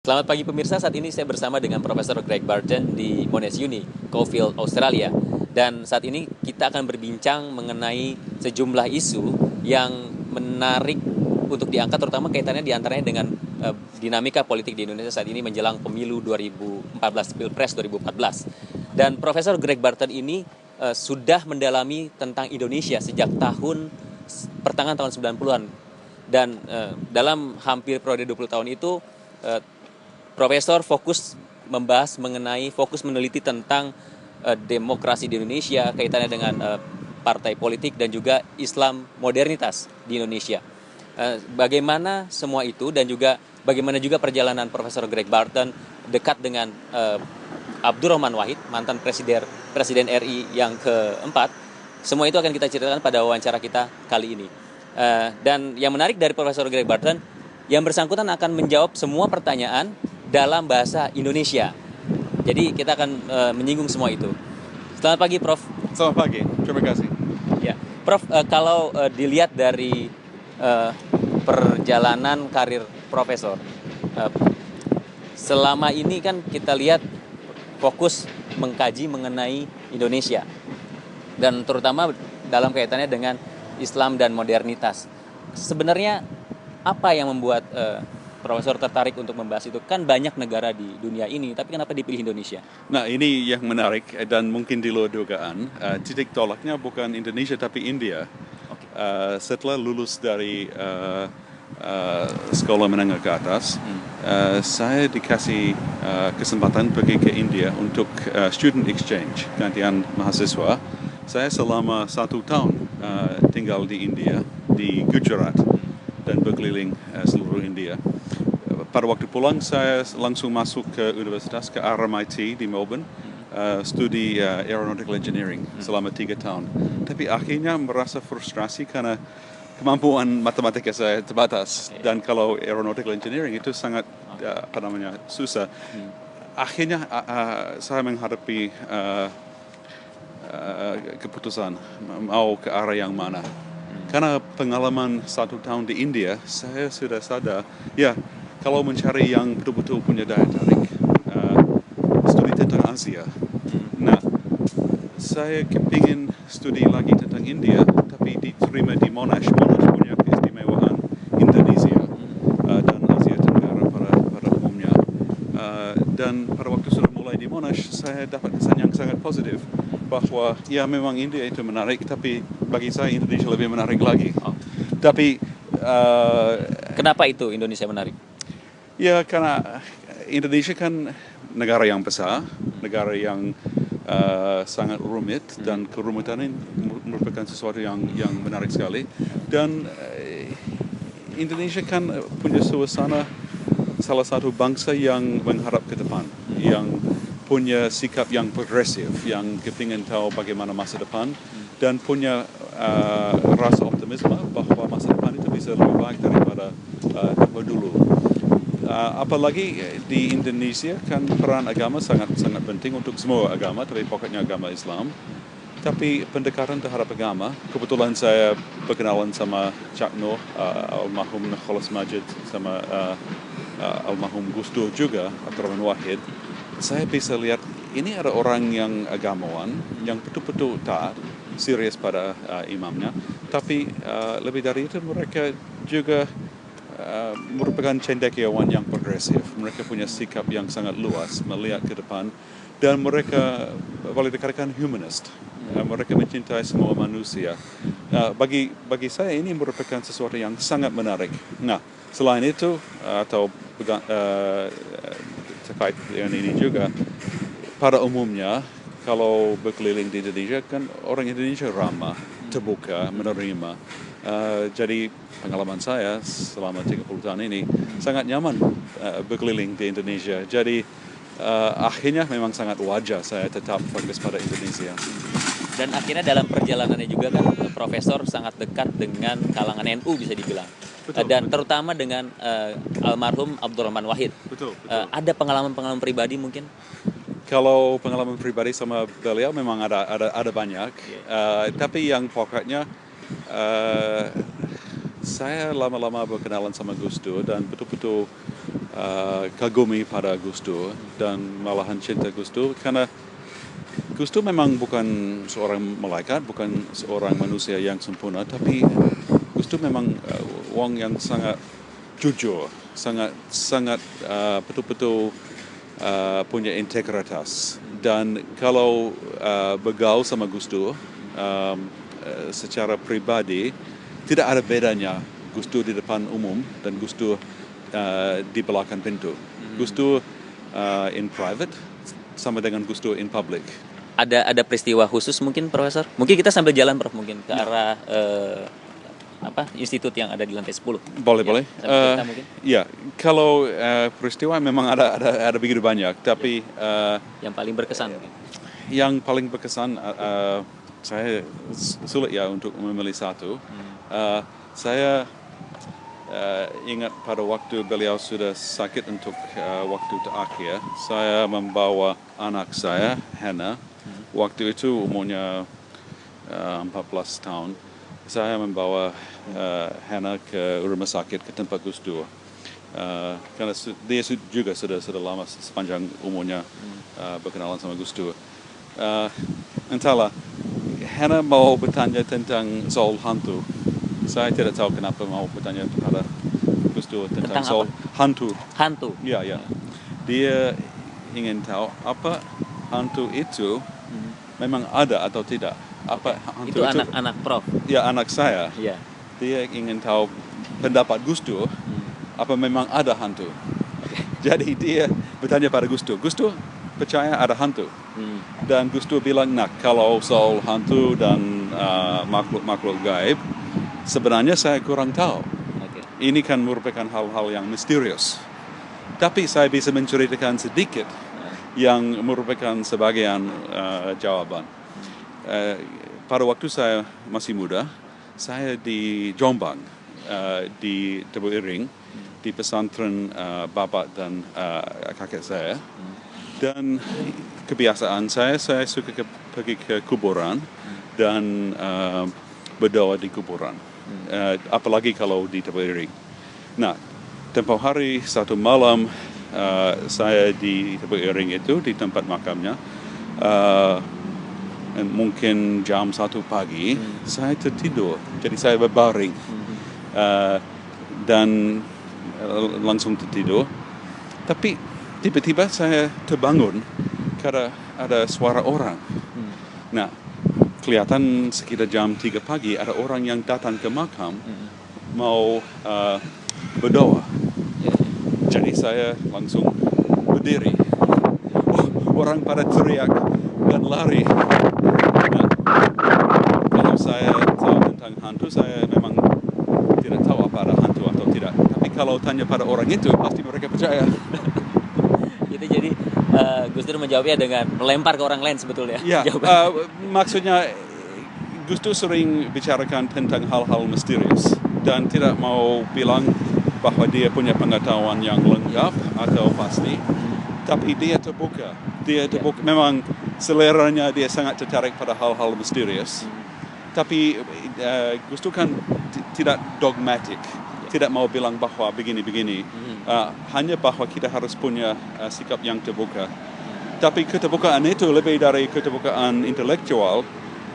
Selamat pagi pemirsa, saat ini saya bersama dengan Profesor Greg Barton di Monash Uni, Caulfield, Australia. Dan saat ini kita akan berbincang mengenai sejumlah isu yang menarik untuk diangkat, terutama kaitannya diantaranya dengan dinamika politik di Indonesia saat ini menjelang pemilu 2014, Pilpres 2014. Dan Profesor Greg Barton ini sudah mendalami tentang Indonesia sejak pertengahan tahun 90-an. Dan dalam hampir periode 20 tahun itu, Profesor fokus meneliti tentang demokrasi di Indonesia, kaitannya dengan partai politik dan juga Islam modernitas di Indonesia. Bagaimana semua itu dan juga bagaimana juga perjalanan Profesor Greg Barton dekat dengan Abdurrahman Wahid, mantan Presiden RI yang keempat. Semua itu akan kita ceritakan pada wawancara kita kali ini. Dan yang menarik dari Profesor Greg Barton, yang bersangkutan akan menjawab semua pertanyaan dalam bahasa Indonesia. Jadi kita akan menyinggung semua itu. Selamat pagi, Prof. Selamat pagi, terima kasih. Ya, Prof, kalau dilihat dari perjalanan karir Profesor, selama ini kan kita lihat fokus mengkaji mengenai Indonesia dan terutama dalam kaitannya dengan Islam dan modernitas. Sebenarnya apa yang membuat Profesor tertarik untuk membahas itu? Kan banyak negara di dunia ini, tapi kenapa dipilih Indonesia? Nah, ini yang menarik dan mungkin di luar dugaan. Titik tolaknya bukan Indonesia tapi India. Okay. Setelah lulus dari sekolah menengah ke atas, saya dikasih kesempatan pergi ke India untuk student exchange, gantian mahasiswa. Saya selama 1 tahun tinggal di India, di Gujarat, dan berkeliling seluruh India. Pada waktu pulang saya langsung masuk ke universitas, ke RMIT di Melbourne, studi aeronautical engineering selama 3 tahun. Tapi akhirnya merasa frustrasi karena kemampuan matematika saya terbatas. Dan kalau aeronautical engineering itu sangat susah. Akhirnya saya menghadapi keputusan mau ke arah yang mana. Karena pengalaman 1 tahun di India, saya sudah sadar, ya kalau mencari yang betul-betul punya daya tarik, studi tentang Asia. Nah, saya kepingin studi lagi tentang India, tapi diterima di Monash. Monash punya keistimewaan Indonesia dan Asia Tenggara pada umumnya. Dan pada waktu sudah mulai di Monash, saya dapat kesan yang sangat positif bahwa ya memang India itu menarik, tapi bagi saya Indonesia lebih menarik lagi. Tapi kenapa itu Indonesia menarik? Ya karena Indonesia kan negara yang besar, negara yang sangat rumit, dan kerumitan ini merupakan sesuatu yang menarik sekali. Dan Indonesia kan punya suasana salah satu bangsa yang menghadap ke depan, yang punya sikap yang progresif, yang kepingin tahu bagaimana masa depan, dan punya rasa optimisme bahwa masa depan itu bisa lebih baik daripada dulu. Apalagi di Indonesia kan peran agama sangat penting untuk semua agama, tapi pokoknya agama Islam. Tapi pendekatan terhadap agama, kebetulan saya berkenalan sama Cak Noh, almarhum Kholas Majid, sama almarhum Gus Dur juga, Abdurrahman Wahid. Saya bisa lihat ini ada orang yang agamawan, yang betul-betul taat, serius pada imamnya. Tapi lebih dari itu mereka juga merupakan cendekiawan yang progresif. Mereka punya sikap yang sangat luas, melihat ke depan, dan mereka boleh dikatakan humanist. Mereka mencintai semua manusia. Bagi saya ini merupakan sesuatu yang sangat menarik. Nah, selain itu atau terkait dengan ini juga, pada umumnya kalau berkeliling di Indonesia kan orang Indonesia ramah, terbuka, menerima. Jadi pengalaman saya selama 30 tahun ini sangat nyaman berkeliling di Indonesia. Jadi akhirnya memang sangat wajar saya tetap fokus pada Indonesia. Dan akhirnya dalam perjalanannya juga kan Profesor sangat dekat dengan kalangan NU bisa dibilang. Dan terutama dengan almarhum Abdurrahman Wahid. Betul. Ada pengalaman-pengalaman pribadi mungkin? Kalau pengalaman pribadi sama beliau memang ada banyak. Tapi yang pokoknya saya lama-lama berkenalan sama Gus Dur dan betul-betul kagumi pada Gus Dur dan malahan cinta Gus Dur karena Gus Dur memang bukan seorang malaikat, bukan seorang manusia yang sempurna, tapi Gus Dur memang orang yang sangat jujur, sangat betul-betul punya integritas. Dan kalau bergaul sama Gus Dur secara pribadi, tidak ada bedanya Gus Dur di depan umum dan Gus Dur di belakang pintu. Gus Dur in private sama dengan Gus Dur in public. Ada peristiwa khusus mungkin, Profesor? Mungkin kita sambil jalan, Prof, mungkin ke arah institut yang ada di lantai 10. Boleh. Kita mungkin. Ya, kalau peristiwa memang ada begitu banyak, tapi Yang paling berkesan mungkin. yang paling berkesan saya sulit ya untuk memilih satu. Saya ingat pada waktu beliau sudah sakit untuk waktu terakhir, saya membawa anak saya, Hannah. Waktu itu umurnya 14 tahun. Saya membawa Hannah ke rumah sakit, ke tempat Gus Dur. Karena dia juga sudah lama sepanjang umurnya berkenalan sama Gus Dur. Entahlah, Hannah mau bertanya tentang soal hantu. Saya tidak tahu kenapa mau bertanya kepada Gus Dur tentang soal hantu. Hantu. Ya. Dia ingin tahu apa hantu itu memang ada atau tidak. Apa hantu Itu anak-anak Prof. Ya, anak saya. Iya. Dia ingin tahu pendapat Gus Dur, apa memang ada hantu. Jadi dia bertanya pada Gus Dur percaya ada hantu. Dan Gus Dur bilang, nah kalau soal hantu dan makhluk-makhluk gaib, sebenarnya saya kurang tahu. Okay. Ini kan merupakan hal-hal yang misterius. Tapi saya bisa menceritakan sedikit yang merupakan sebagian jawaban. Pada waktu saya masih muda, saya di Jombang, di Tebu Ireng, di pesantren bapak dan kakek saya. Dan kebiasaan saya suka pergi ke kuburan dan berdoa di kuburan. Apalagi kalau di Tebu Ireng. Nah, tempoh hari satu malam saya di Tebu Ireng itu, di tempat makamnya, mungkin jam 1 pagi, saya tertidur. Jadi saya berbaring dan langsung tertidur. Tapi tiba-tiba saya terbangun karena ada suara orang. Nah, kelihatan sekitar jam 3 pagi ada orang yang datang ke makam mau berdoa. Jadi saya langsung berdiri. Orang pada teriak dan lari. Nah, kalau saya tahu tentang hantu, saya memang tidak tahu apa ada hantu atau tidak. Tapi kalau tanya pada orang itu, pasti mereka percaya. Itu jadi Gus Dur menjawabnya dengan melempar ke orang lain sebetulnya. Ya, maksudnya Gus Dur sering bicarakan tentang hal-hal misterius dan tidak mau bilang bahwa dia punya pengetahuan yang lengkap atau pasti, tapi dia terbuka. Memang seleranya dia sangat tertarik pada hal-hal misterius. Tapi Gus Dur kan tidak dogmatik, tidak mau bilang bahwa begini-begini. Hanya bahwa kita harus punya sikap yang terbuka. Tapi keterbukaan itu lebih dari keterbukaan intelektual,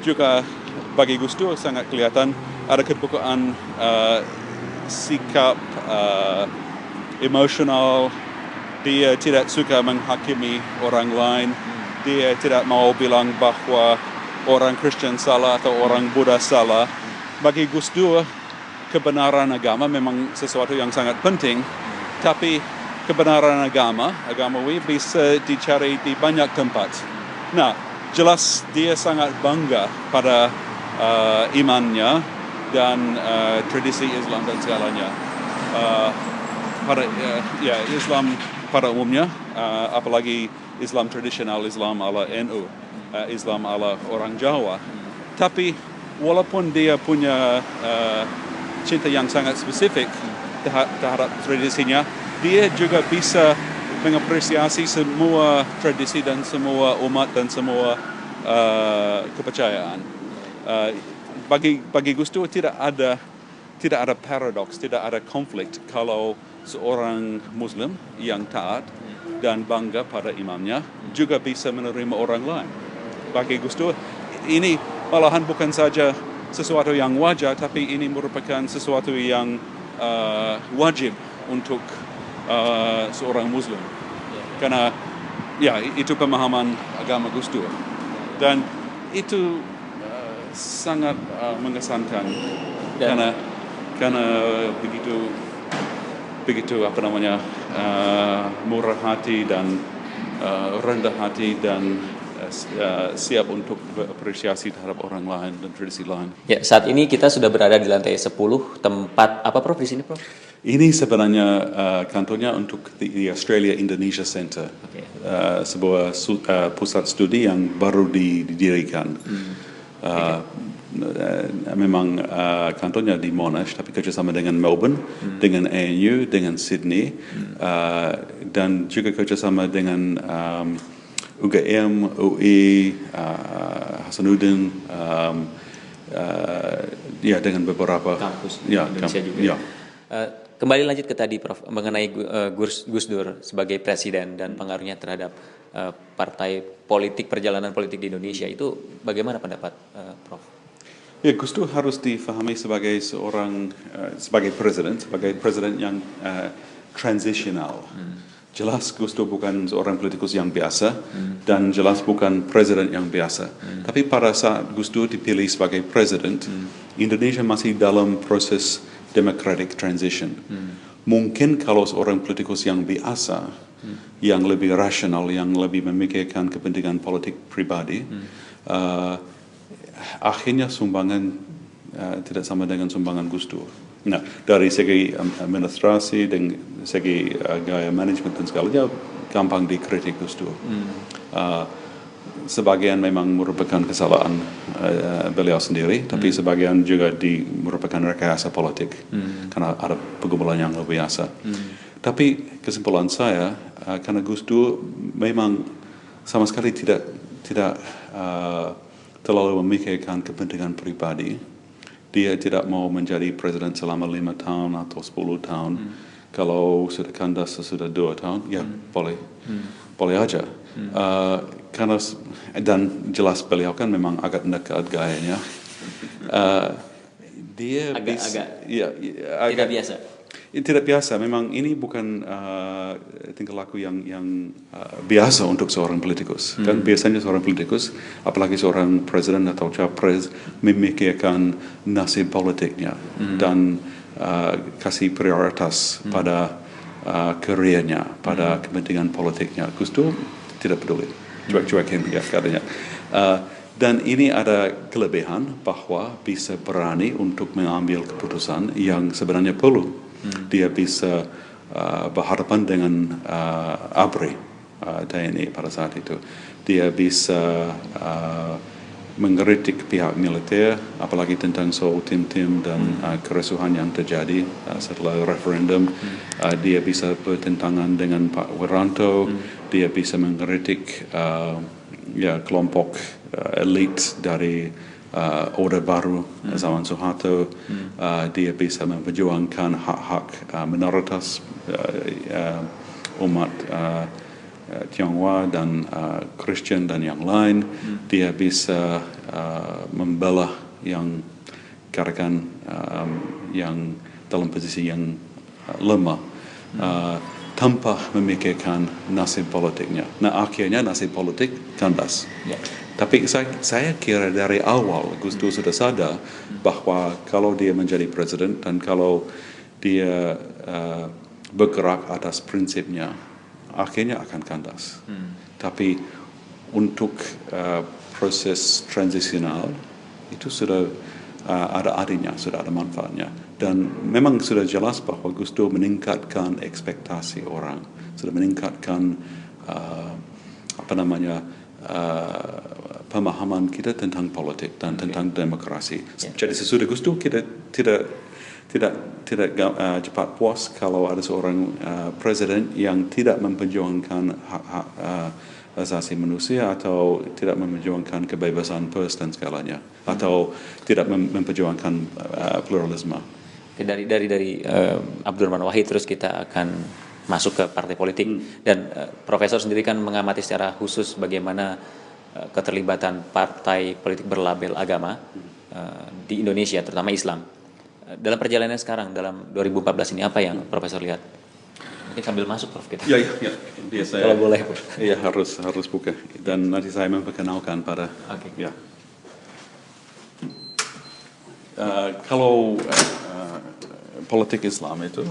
juga bagi Gus Dur sangat kelihatan ada keterbukaan sikap emosional. Dia tidak suka menghakimi orang lain. Dia tidak mau bilang bahwa orang Kristen salah atau orang Buddha salah. Bagi Gus Dur, kebenaran agama memang sesuatu yang sangat penting, tapi kebenaran agamawi bisa dicari di banyak tempat. Nah, jelas dia sangat bangga pada imannya dan tradisi Islam dan segalanya. Islam pada umumnya, apalagi Islam tradisional, Islam ala NU, Islam ala orang Jawa. Tapi walaupun dia punya cinta yang sangat spesifik terhadap tradisinya, dia juga bisa mengapresiasi semua tradisi dan semua umat dan semua kepercayaan. Bagi Gus Dur tidak ada paradoks, tidak ada konflik kalau seorang Muslim yang taat dan bangga pada imamnya juga bisa menerima orang lain. Bagi Gus Dur, ini malahan bukan saja sesuatu yang wajar, tapi ini merupakan sesuatu yang wajib untuk seorang Muslim. Karena ya itu pemahaman agama Gus Dur. Dan itu sangat mengesankan karena begitu murah hati dan rendah hati dan siap untuk berapresiasi terhadap orang lain dan tradisi lain. Ya, saat ini kita sudah berada di lantai 10, tempat apa Prof di sini, Prof? Ini sebenarnya kantornya untuk the Australia Indonesia Center, sebuah pusat studi yang baru didirikan. Memang kantornya di Monash, tapi kerjasama dengan Melbourne, dengan ANU, dengan Sydney, dan juga kerjasama dengan UGM, UI, Hasanuddin, dengan beberapa kampus di Indonesia juga. Ya. Kembali lanjut ke tadi, Prof, mengenai Gus Dur sebagai presiden dan pengaruhnya terhadap partai politik, perjalanan politik di Indonesia, itu bagaimana pendapat Prof? Ya, Gus Dur harus difahami sebagai sebagai presiden yang transisional. Jelas Gus Dur bukan seorang politikus yang biasa dan jelas bukan presiden yang biasa. Tapi pada saat Gus Dur dipilih sebagai presiden, Indonesia masih dalam proses democratic transition. Mungkin kalau seorang politikus yang biasa, yang lebih rasional, yang lebih memikirkan kepentingan politik pribadi, akhirnya sumbangan tidak sama dengan sumbangan Gus Dur. Nah, dari segi administrasi dan segi gaya manajemen dan segalanya gampang dikritik Gus Dur. Sebagian memang merupakan kesalahan beliau sendiri, tapi sebagian juga merupakan rekayasa politik karena ada pergumulan yang luar biasa. Tapi kesimpulan saya, karena Gus Dur memang sama sekali tidak terlalu memikirkan kepentingan pribadi. Dia tidak mau menjadi presiden selama 5 tahun atau 10 tahun. Kalau sudah kandas sudah 2 tahun, ya boleh aja. Karena dan jelas beliau kan memang agak nekat gayanya. Dia tidak biasa. Tidak biasa. Memang ini bukan tingkah laku yang biasa untuk seorang politikus. Kan biasanya seorang politikus, apalagi seorang presiden atau capres, memikirkan nasib politiknya dan kasih prioritas pada karirnya, pada kepentingan politiknya. Gus Dur tidak peduli, cuek-cuekin ya katanya. Dan ini ada kelebihan bahwa bisa berani untuk mengambil keputusan yang sebenarnya perlu. Dia bisa berhadapan dengan ABRI, TNI pada saat itu. Dia bisa mengkritik pihak militer, apalagi tentang soal tim-tim dan kerusuhan yang terjadi setelah referendum. Dia bisa bertentangan dengan Pak Wiranto. Dia bisa mengkritik kelompok elit dari Orde Baru zaman Soeharto. Dia bisa memperjuangkan hak-hak minoritas umat Tionghoa dan Kristen dan yang lain. Dia bisa membela yang katakan yang dalam posisi yang lemah tanpa memikirkan nasib politiknya. Nah, akhirnya nasib politik kandas. Tapi saya kira dari awal Gus Dur sudah sadar bahwa kalau dia menjadi presiden dan kalau dia bergerak atas prinsipnya, akhirnya akan kandas. Tapi untuk proses transisional itu sudah ada artinya, sudah ada manfaatnya. Dan memang sudah jelas bahwa Gus Dur meningkatkan ekspektasi orang, sudah meningkatkan pemahaman kita tentang politik dan tentang demokrasi. Jadi sesudah Gus Dur kita tidak cepat puas kalau ada seorang presiden yang tidak memperjuangkan hak-hak asasi manusia atau tidak memperjuangkan kebebasan pers dan segalanya, atau tidak memperjuangkan pluralisme. Oke, dari Abdurrahman Wahid terus kita akan masuk ke partai politik dan Profesor sendiri kan mengamati secara khusus bagaimana keterlibatan partai politik berlabel agama di Indonesia terutama Islam. Dalam perjalanan sekarang dalam 2014 ini apa yang Profesor lihat? Mungkin sambil masuk Prof kita. Ya. Dia Kalau boleh. Iya harus buka dan nanti saya memperkenalkan pada. Oke. Ya. Kalau politik Islam itu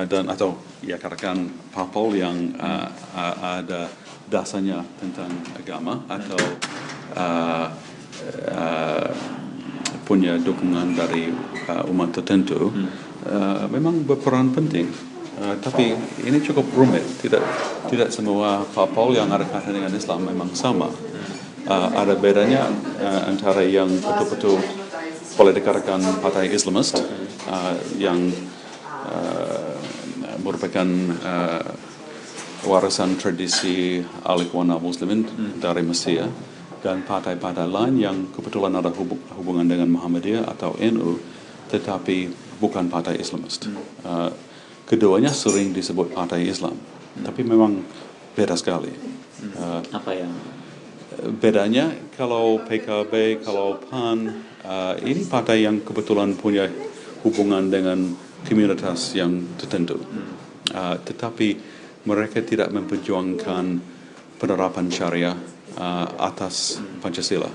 dan atau ya katakan parpol yang ada dasarnya tentang agama atau punya dukungan dari umat tertentu memang berperan penting. Tapi ini cukup rumit. Tidak semua parpol yang ada kaitan dengan Islam memang sama. Ada bedanya antara yang betul-betul boleh dikatakan partai Islamis yang merupakan warisan tradisi al-Ikhwanul Muslimin dari Mesir dan partai-partai lain yang kebetulan ada hubungan dengan Muhammadiyah atau NU tetapi bukan partai Islamis. Keduanya sering disebut partai Islam, tapi memang beda sekali. Apa yang bedanya? Kalau PKB, kalau PAN, ini partai yang kebetulan punya hubungan dengan komunitas yang tertentu, tetapi mereka tidak memperjuangkan penerapan syariah atas Pancasila.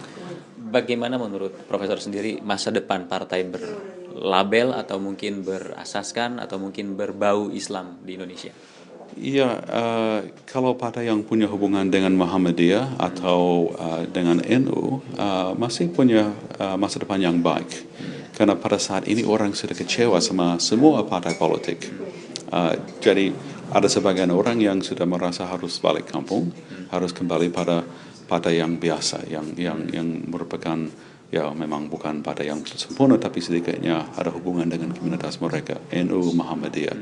Bagaimana menurut Profesor sendiri masa depan partai berlabel atau mungkin berasaskan atau mungkin berbau Islam di Indonesia? Iya, kalau partai yang punya hubungan dengan Muhammadiyah atau dengan NU masih punya masa depan yang baik. Karena pada saat ini orang sudah kecewa sama semua partai politik. Jadi ada sebagian orang yang sudah merasa harus balik kampung, harus kembali pada partai yang biasa, yang merupakan ya memang bukan partai yang sempurna tapi sedikitnya ada hubungan dengan komunitas mereka, NU, Muhammadiyah.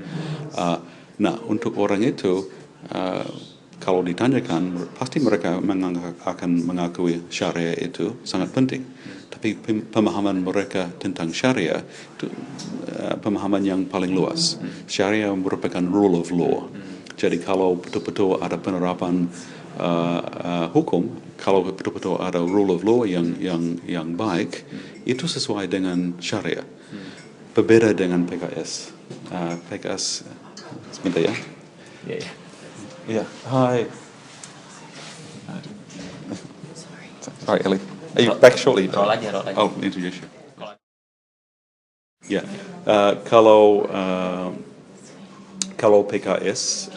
Nah, untuk orang itu, kalau ditanyakan, pasti mereka akan mengakui syariah itu sangat penting. Tapi pemahaman mereka tentang syariah itu pemahaman yang paling luas. Syariah merupakan rule of law. Jadi kalau betul-betul ada penerapan hukum, kalau betul-betul ada rule of law yang baik, itu sesuai dengan syariah. Berbeda dengan PKS. PKS sebentar ya. Yeah. Hi. Sorry, Ellie. Are you back shortly? Roll aja. I'll introduce you. Yeah. Kalau PKS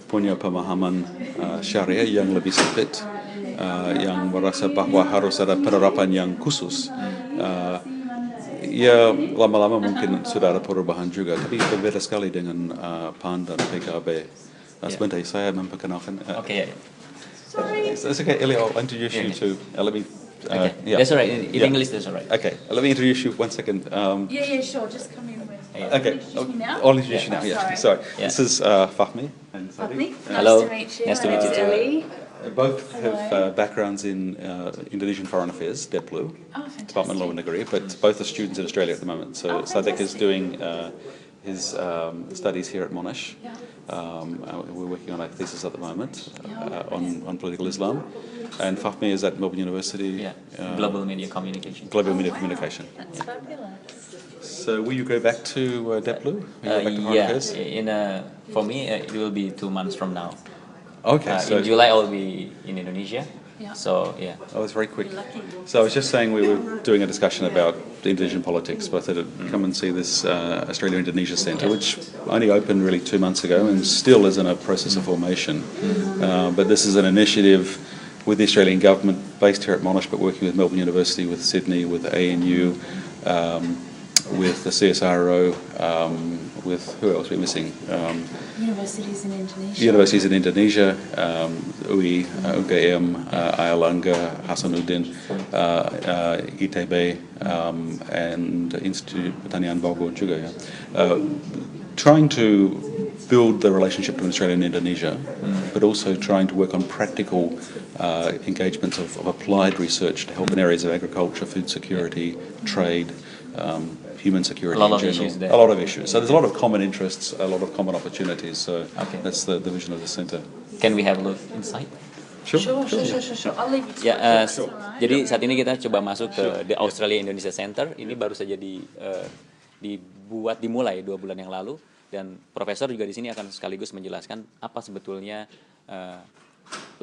punya pemahaman syariah yang lebih sempit, yang merasa bahwa harus ada penerapan yang khusus. Ya lama-lama mungkin sudah ada perubahan juga, tapi berbeda sekali dengan PAN dan PKB. Sebentar, saya memperkenalkan. Okay. Sorry. It's okay, Ellie. I'll introduce you to. Let me. Okay. That's all right. In English, that's all right. Okay. Let me introduce you 1 second. Sure. Just come in with. Okay. Introduce me now? I'll introduce you now. Yeah. Sorry. Yeah. This is Fahmi and Fahmi, Sadiq. Hello. Nice to meet you. Nice to meet you too. Ellie. Both have backgrounds in Indonesian Foreign Affairs, DEPLU, Fantastic. Department of Law and Degree, but both are students in Australia at the moment. So Sadiq is fantastic. doing his studies here at Monash. Yeah. We're working on a thesis at the moment on political Islam. And Fahmi is at Melbourne University. Global Media Communication. Global Media Communication. That's fabulous. So will you go back to DEPLU? Will you go back to Foreign Affairs? For me, it will be 2 months from now. Okay. So in July, I will be in Indonesia. Yeah. So yeah. Oh, it's very quick. You're lucky. So I was just saying we were doing a discussion about Indonesian politics, but I said come and see this Australia-Indonesia Centre, which only opened really 2 months ago and still is in a process of formation. But this is an initiative with the Australian government based here at Monash, but working with Melbourne University, with Sydney, with ANU, with the CSIRO, with who else we're missing? Universities in Indonesia. Universities in Indonesia, UI, UGM, Ayalangga, Hasanuddin, ITB, and Institute Pertanian Bogor juga, trying to build the relationship between Australia and Indonesia, but also trying to work on practical engagements of applied research to help in areas of agriculture, food security, trade, human security A lot in of general. issues there. A lot of issues. So there's a lot of common interests, a lot of common opportunities. So Okay. that's the vision of the center. Can we have a look inside? Sure. I'll leave you to Ya, it. That's all right. jadi saat ini kita coba masuk ke The Australia Indonesia Center. Ini baru saja dimulai 2 bulan yang lalu, dan Profesor juga di sini akan sekaligus menjelaskan apa sebetulnya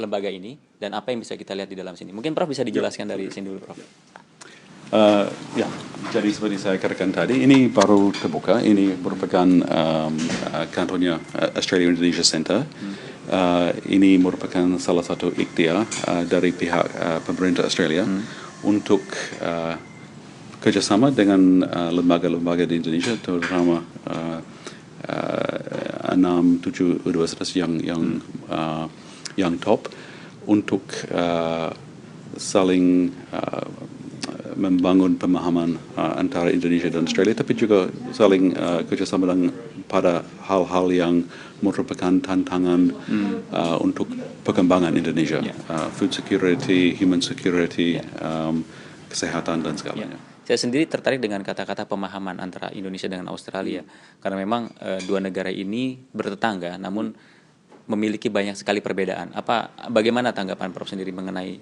lembaga ini dan apa yang bisa kita lihat di dalam sini. Mungkin Prof bisa dijelaskan dari sini dulu, Prof. Ya, jadi seperti saya katakan tadi, ini baru terbuka. Ini merupakan kantornya Australia Indonesia Center. Ini merupakan salah satu ikhtiar dari pihak pemerintah Australia untuk kerjasama dengan lembaga-lembaga di Indonesia, terutama 6-7 universitas yang top, untuk saling membangun pemahaman antara Indonesia dan Australia, tapi juga saling kerjasama pada hal-hal yang merupakan tantangan untuk perkembangan Indonesia, food security, human security, kesehatan dan segalanya. Saya sendiri tertarik dengan kata-kata pemahaman antara Indonesia dengan Australia, karena memang dua negara ini bertetangga, namun memiliki banyak sekali perbedaan. Bagaimana tanggapan Prof sendiri mengenai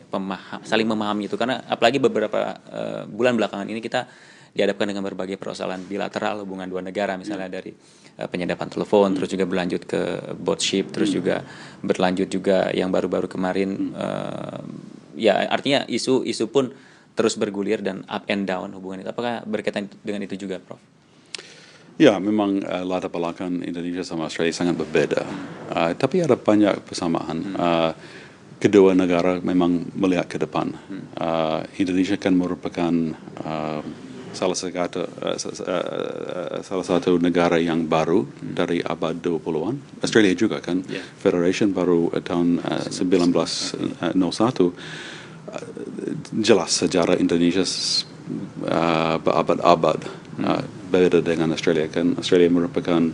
saling memahami itu? Karena apalagi beberapa bulan belakangan ini kita dihadapkan dengan berbagai persoalan bilateral hubungan dua negara, misalnya dari penyadapan telepon, terus juga berlanjut ke boat ship, terus juga berlanjut juga yang baru-baru kemarin, ya artinya isu pun terus bergulir dan up and down hubungan itu. Apakah berkaitan dengan itu juga, Prof? Ya, memang latar belakang Indonesia sama Australia sangat berbeda. Tapi ada banyak persamaan. Kedua negara memang melihat ke depan. Indonesia kan merupakan salah satu negara yang baru dari abad 20-an. Australia juga kan, Federation baru tahun 1901. Jelas sejarah Indonesia berabad-abad berbeda dengan Australia. Kan Australia merupakan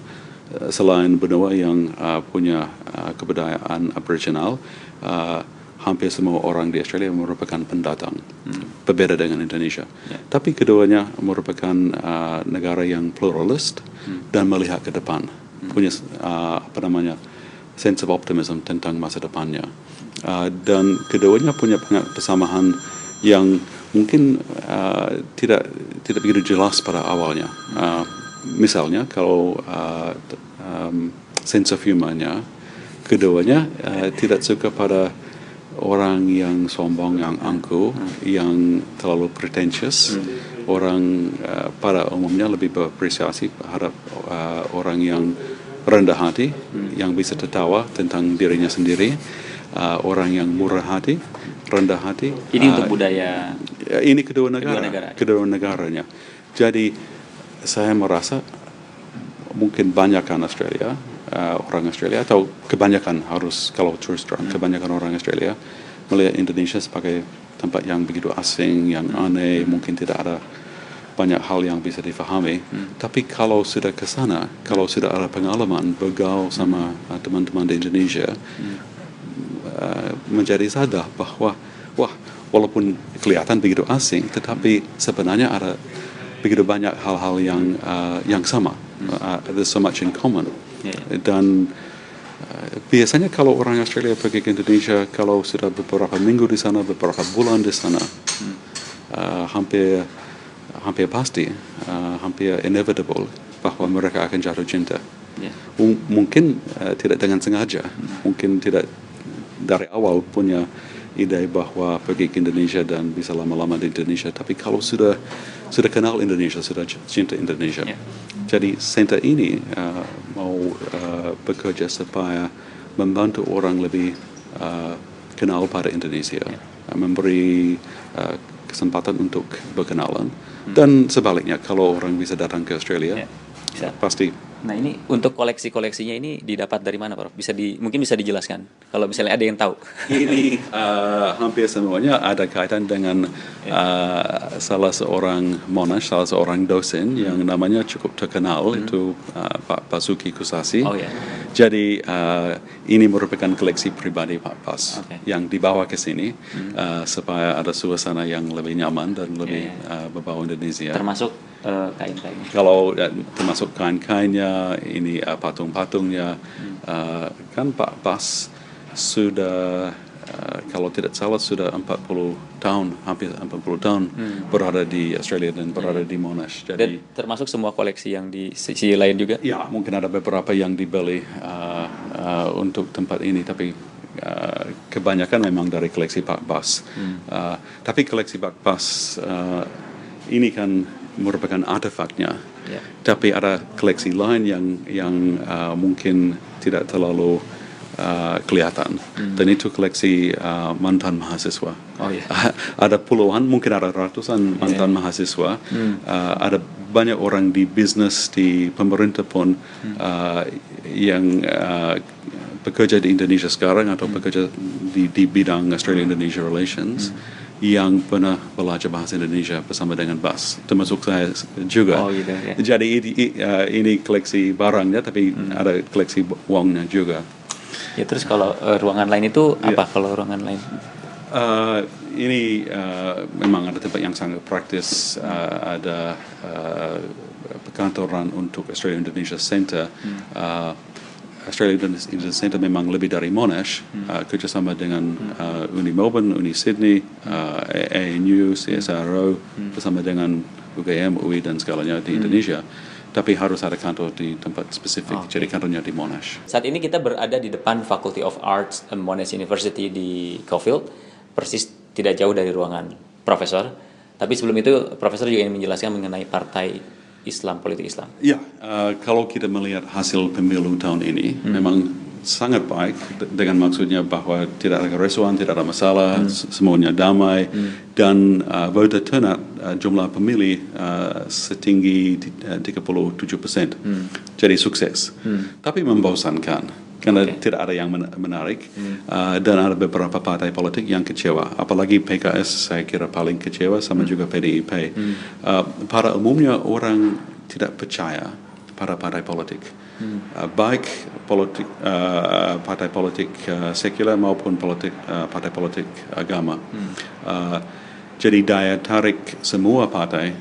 selain benua yang punya kebudayaan Aboriginal, hampir semua orang di Australia merupakan pendatang, berbeda dengan Indonesia. Tapi keduanya merupakan negara yang pluralis dan melihat ke depan, punya sense of optimism tentang masa depannya. Dan keduanya punya banyak persamaan yang mungkin tidak begitu jelas pada awalnya. Misalnya kalau sense of humornya, keduanya tidak suka pada orang yang sombong, yang angkuh, yang terlalu pretentious. Orang pada umumnya lebih berapresiasi terhadap orang yang rendah hati, yang bisa tertawa tentang dirinya sendiri. Orang yang murah hati, rendah hati. Ini untuk budaya. Ini kedua negaranya. Jadi saya merasa mungkin banyakkan Australia, orang Australia, atau kebanyakan harus, kalau terus terang, kebanyakan orang Australia melihat Indonesia sebagai tempat yang begitu asing, yang aneh, mungkin tidak ada banyak hal yang bisa difahami. Tapi kalau sudah ke sana, kalau sudah ada pengalaman bergaul sama teman-teman di Indonesia, menjadi sadar bahwa walaupun kelihatan begitu asing, tetapi sebenarnya ada begitu banyak hal-hal yang sama. There's so much in common. Dan biasanya kalau orang Australia pergi ke Indonesia, kalau sudah beberapa minggu di sana, beberapa bulan di sana, hampir pasti, hampir inevitable bahwa mereka akan jatuh cinta. Mungkin tidak dengan sengaja, mungkin tidak dari awal punya ide bahwa pergi ke Indonesia dan bisa lama-lama di Indonesia, tapi kalau sudah kenal Indonesia, sudah cinta Indonesia. Jadi center ini mau bekerja supaya membantu orang lebih kenal pada Indonesia, memberi kesempatan untuk berkenalan, dan sebaliknya kalau orang bisa datang ke Australia, pasti. Nah, ini untuk koleksi-koleksinya ini didapat dari mana, Prof? Mungkin bisa dijelaskan kalau misalnya ada yang tahu. Ini hampir semuanya ada kaitan dengan salah seorang monash, salah seorang dosen yang namanya cukup terkenal, itu Pak Basuki Kusasi. Jadi ini merupakan koleksi pribadi Pak Bas yang dibawa ke sini supaya ada suasana yang lebih nyaman dan lebih berbau Indonesia. Termasuk kain-kain. Kalau termasuk kain-kainnya, ini patung-patungnya, kan Pak Bas sudah kalau tidak salah sudah 40 tahun, hampir 40 tahun berada di Australia dan berada di Monash. Jadi dan termasuk semua koleksi yang di sisi lain juga? Ya, mungkin ada beberapa yang dibeli untuk tempat ini, tapi kebanyakan memang dari koleksi Pak Bas. Tapi koleksi Pak Bas ini kan merupakan artefaknya. Tapi ada koleksi lain yang mungkin tidak terlalu kelihatan, dan itu koleksi mantan mahasiswa. Ada puluhan, mungkin ada ratusan mantan mahasiswa. Ada banyak orang di bisnis, di pemerintah pun yang bekerja di Indonesia sekarang atau bekerja di bidang Australia-Indonesia Relations yang pernah belajar bahasa Indonesia bersama dengan Bas, termasuk saya juga. Jadi ini koleksi barangnya, tapi ada koleksi uangnya juga. Ya, terus kalau ruangan lain itu apa? Kalau ruangan lain? Ini memang ada tempat yang sangat praktis. Ada perkantoran untuk Australia Indonesia Centre. Australia Indonesia Centre memang lebih dari Monash, kerjasama dengan Uni Melbourne, Uni Sydney, ANU, CSIRO, bersama dengan UGM, UI dan segalanya di Indonesia. Tapi harus ada kantor di tempat spesifik, jadi kantornya di Monash. Saat ini kita berada di depan Faculty of Arts Monash University di Caulfield, persis tidak jauh dari ruangan profesor. Tapi sebelum itu, profesor juga ingin menjelaskan mengenai partai Islam, politik Islam. Ya, kalau kita melihat hasil pemilu tahun ini, memang sangat baik, dengan maksudnya bahwa tidak ada kerusuhan, tidak ada masalah, semuanya damai, dan voter turnout, jumlah pemilih setinggi 37%. Jadi sukses. Tapi membosankan, karena tidak ada yang menarik, dan ada beberapa partai politik yang kecewa. Apalagi PKS saya kira paling kecewa, sama juga PDIP. Pada umumnya orang tidak percaya pada partai politik. Baik partai politik sekuler maupun partai politik agama. Jadi daya tarik semua partai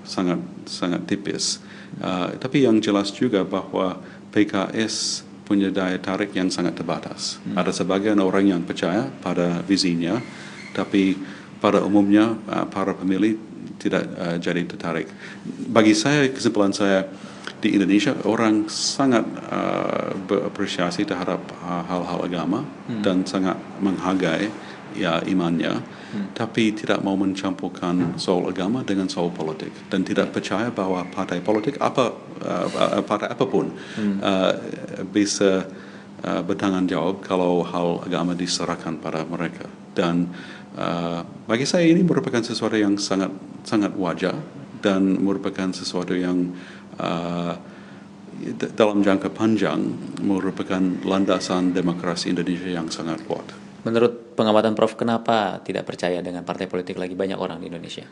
sangat tipis. Tapi yang jelas juga bahwa PKS punya daya tarik yang sangat terbatas. Ada sebagian orang yang percaya pada visinya, tapi pada umumnya para pemilih tidak jadi tertarik. Bagi saya, kesimpulan saya, di Indonesia orang sangat berapresiasi terhadap hal-hal agama dan sangat menghargai imannya, tapi tidak mau mencampurkan soal agama dengan soal politik, dan tidak percaya bahwa partai politik partai apapun bisa bertanggung jawab kalau hal agama diserahkan pada mereka. Dan bagi saya ini merupakan sesuatu yang sangat wajar dan merupakan sesuatu yang dalam jangka panjang merupakan landasan demokrasi Indonesia yang sangat kuat. Menurut pengamatan Prof, kenapa tidak percaya dengan partai politik lagi banyak orang di Indonesia?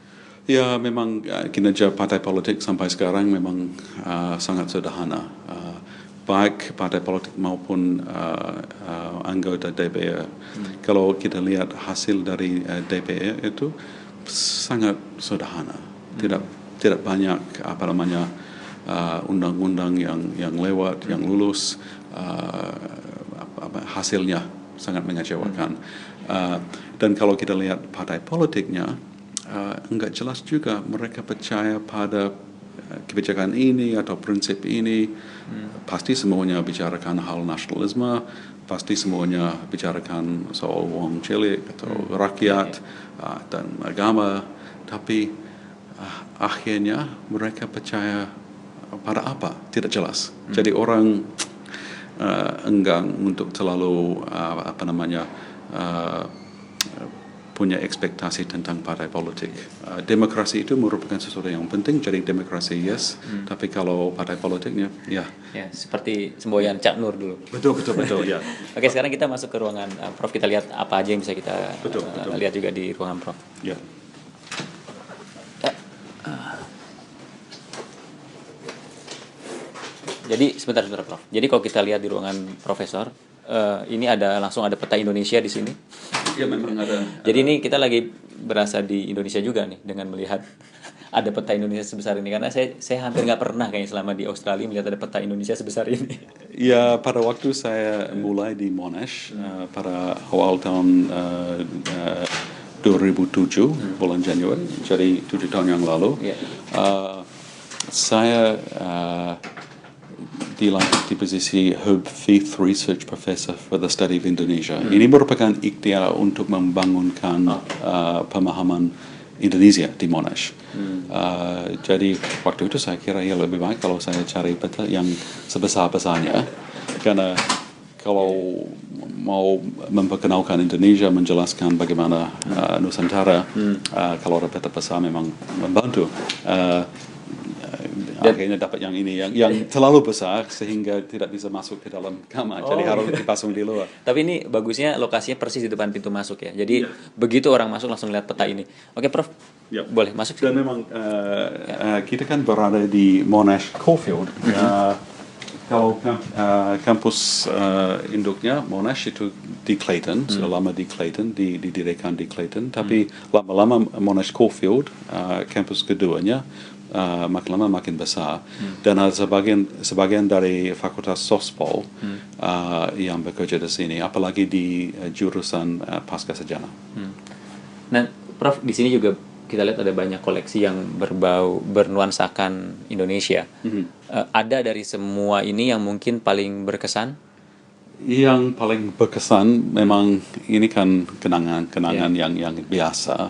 Ya, memang kinerja partai politik sampai sekarang memang sangat sederhana. Baik partai politik maupun anggota DPR. Kalau kita lihat hasil dari DPR itu sangat sederhana. Tidak banyak undang-undang yang lewat, yang lulus, hasilnya sangat mengecewakan. Dan kalau kita lihat partai politiknya, enggak jelas juga mereka percaya pada kebijakan ini atau prinsip ini. Pasti semuanya bicarakan hal nasionalisme, pasti semuanya bicarakan soal wong cilik atau rakyat dan agama, tapi akhirnya mereka percaya pada apa? Tidak jelas. Jadi orang enggan untuk terlalu punya ekspektasi tentang partai politik. Demokrasi itu merupakan sesuatu yang penting, jadi demokrasi yes, tapi kalau partai politiknya ya. Ya, seperti semboyan Cak Nur dulu. Betul ya. Oke, sekarang kita masuk ke ruangan Prof, kita lihat apa aja yang bisa kita lihat juga di ruangan Prof. Ya. Jadi sebentar Prof. Jadi kalau kita lihat di ruangan Profesor, ini langsung ada peta Indonesia di sini. Ya memang ada. Jadi ini kita lagi berasa di Indonesia juga nih dengan melihat ada peta Indonesia sebesar ini, karena saya hampir nggak pernah kayaknya selama di Australia melihat ada peta Indonesia sebesar ini. Ya, pada waktu saya mulai di Monash pada awal tahun 2007 bulan Januari, jadi 7 tahun yang lalu, saya dilantik di posisi Herb Faith Research Professor for the Study of Indonesia. Ini merupakan ikhtiar untuk membangunkan pemahaman Indonesia di Monash. Jadi waktu itu saya kira ya lebih baik kalau saya cari peta yang sebesar-besarnya, karena kalau mau memperkenalkan Indonesia, menjelaskan bagaimana Nusantara, kalau ada peta besar memang membantu. Akhirnya dapat yang ini yang terlalu besar sehingga tidak bisa masuk ke dalam kamar, jadi harus dipasang di luar. Tapi ini bagusnya lokasinya persis di depan pintu masuk ya. Jadi begitu orang masuk langsung lihat peta ini. Oke, Prof. Boleh masuk. Dan memang kita kan berada di Monash Caulfield. Kalau kampus induknya Monash itu di Clayton, sudah lama di Clayton, didirikan di Clayton. Tapi lama-lama Monash Caulfield, kampus keduanya, makin lama makin besar, dan ada sebagian dari Fakultas Sospol yang bekerja di sini, apalagi di jurusan pasca sarjana. Nah, Prof, di sini juga kita lihat ada banyak koleksi yang bernuansakan Indonesia. Ada dari semua ini yang mungkin paling berkesan? Yang paling berkesan memang ini kan kenangan yang biasa.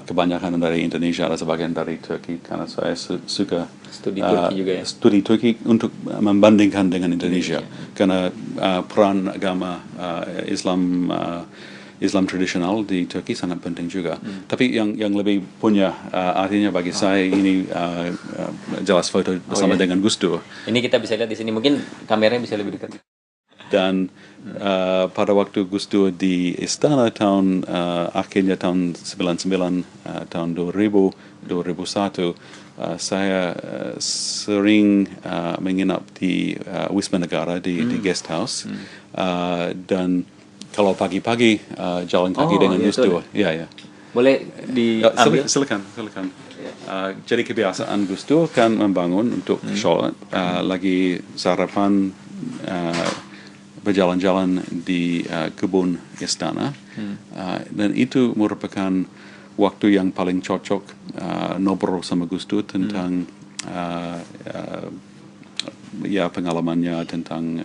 Kebanyakan dari Indonesia, ada sebagian dari Turki, karena saya suka studi Turki juga ya. Studi Turki untuk membandingkan dengan Indonesia. Karena peran agama Islam tradisional di Turki sangat penting juga. Tapi yang lebih punya artinya bagi saya ini jelas foto bersama dengan Gus Dur. Ini kita bisa lihat di sini, mungkin kameranya bisa lebih dekat. Dan pada waktu Gus Dur di Istana akhirnya tahun 99, tahun 2000, 2001, saya sering menginap di Wisma Negara di guest house, dan kalau pagi-pagi jalan kaki dengan Gus Dur. Ya. Boleh diambil? Silakan. Jadi kebiasaan Gus Dur kan membangun untuk sholat, lagi sarapan, berjalan-jalan di kebun istana, dan itu merupakan waktu yang paling cocok ngobrol sama Gus Dur tentang pengalamannya, tentang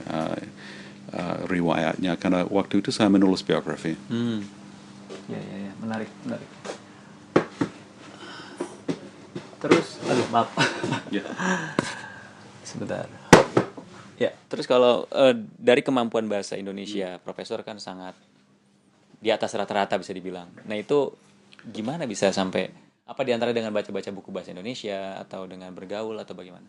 riwayatnya, karena waktu itu saya menulis biografi. Ya, menarik. Terus, maaf. Sebentar. Ya, terus kalau dari kemampuan bahasa Indonesia, Profesor kan sangat di atas rata-rata bisa dibilang. Nah, itu gimana bisa sampai, apa diantara dengan baca-baca buku bahasa Indonesia atau dengan bergaul atau bagaimana?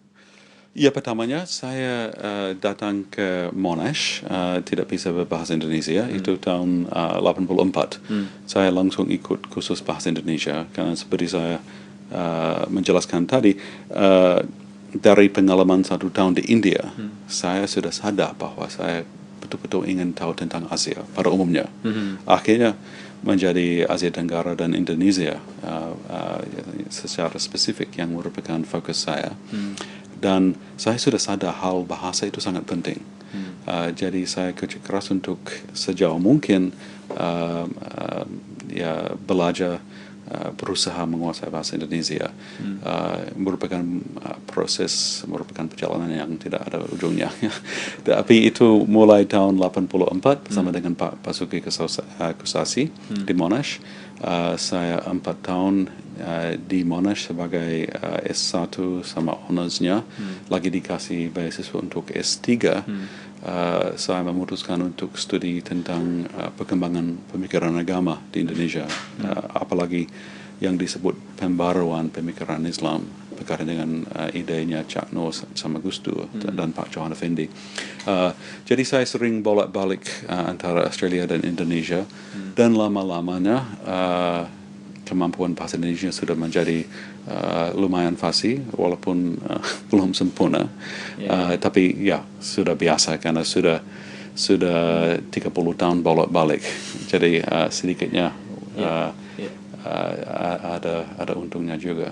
Ya, pertamanya saya datang ke Monash, tidak bisa berbahasa Indonesia, itu tahun 84. Saya langsung ikut kursus bahasa Indonesia, karena seperti saya menjelaskan tadi, dari pengalaman 1 tahun di India, saya sudah sadar bahwa saya betul-betul ingin tahu tentang Asia pada umumnya. Akhirnya menjadi Asia Tenggara dan Indonesia secara spesifik yang merupakan fokus saya. Dan saya sudah sadar hal bahasa itu sangat penting. Jadi saya kerja keras untuk sejauh mungkin belajar, berusaha menguasai bahasa Indonesia. Merupakan proses, merupakan perjalanan yang tidak ada ujungnya. Tapi itu mulai tahun 84 bersama dengan Pak Basuki Kusasi di Monash. Saya 4 tahun di Monash sebagai S1 sama honorsnya, lagi dikasih beasiswa untuk S3. Saya memutuskan untuk studi tentang perkembangan pemikiran agama di Indonesia, apalagi yang disebut pembaruan pemikiran Islam berkaitan dengan idenya Cak Nur sama Gus Dur dan Pak Johan Effendi. Jadi saya sering bolak-balik antara Australia dan Indonesia, dan lama-lamanya kemampuan bahasa Indonesia sudah menjadi lumayan fasih walaupun belum sempurna. Tapi ya sudah biasa karena sudah 30 tahun bolak-balik. Jadi sedikitnya ada untungnya juga.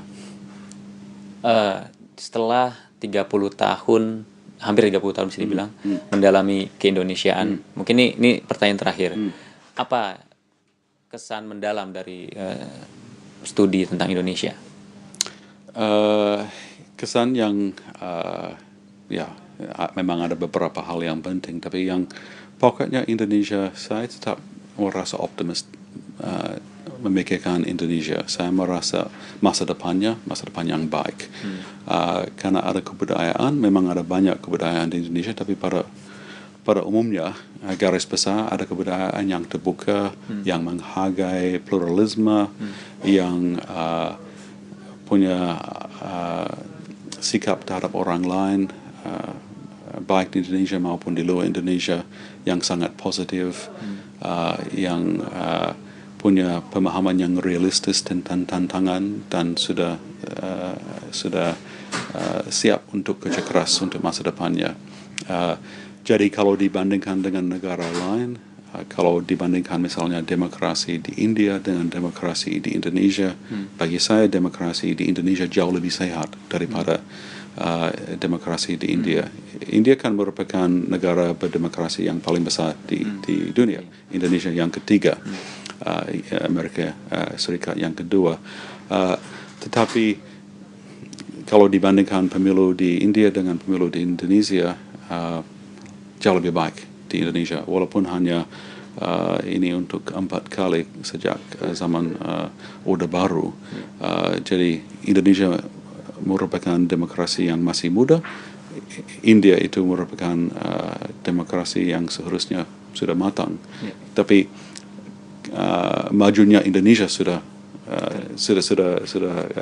Setelah 30 tahun, hampir 30 tahun bisa dibilang, mendalami keindonesiaan, mungkin ini pertanyaan terakhir. Apa kesan mendalam dari studi tentang Indonesia? Kesan yang memang ada beberapa hal yang penting, tapi yang pokoknya Indonesia, saya tetap merasa optimis memikirkan Indonesia. Saya merasa masa depan yang baik. Karena ada kebudayaan, memang ada banyak kebudayaan di Indonesia, tapi pada umumnya garis besar ada kebudayaan yang terbuka, yang menghargai pluralisme, yang punya sikap terhadap orang lain, baik di Indonesia maupun di luar Indonesia, yang sangat positif, yang punya pemahaman yang realistis tentang tantangan dan sudah siap untuk kerja keras untuk masa depannya. Jadi kalau dibandingkan dengan negara lain, kalau dibandingkan misalnya demokrasi di India dengan demokrasi di Indonesia, bagi saya demokrasi di Indonesia jauh lebih sehat daripada demokrasi di India. India kan merupakan negara berdemokrasi yang paling besar di dunia. Indonesia yang ketiga, Amerika Serikat yang kedua. Tetapi kalau dibandingkan pemilu di India dengan pemilu di Indonesia, jauh lebih baik di Indonesia, walaupun hanya ini untuk 4 kali sejak zaman Orde Baru. Jadi Indonesia merupakan demokrasi yang masih muda. India itu merupakan demokrasi yang seharusnya sudah matang. Tapi majunya Indonesia sudah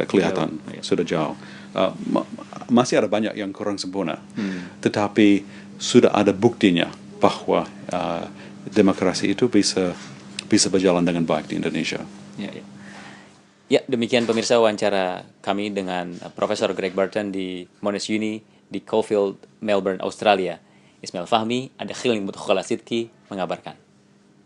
kelihatan, sudah jauh. Masih ada banyak yang kurang sempurna, tetapi sudah ada buktinya bahwa demokrasi itu bisa berjalan dengan baik di Indonesia. Ya, demikian pemirsa wawancara kami dengan Profesor Greg Barton di Monash Uni di Caulfield, Melbourne, Australia. Ismail Fahmi, ada Khiling Mutokhala Sidki mengabarkan.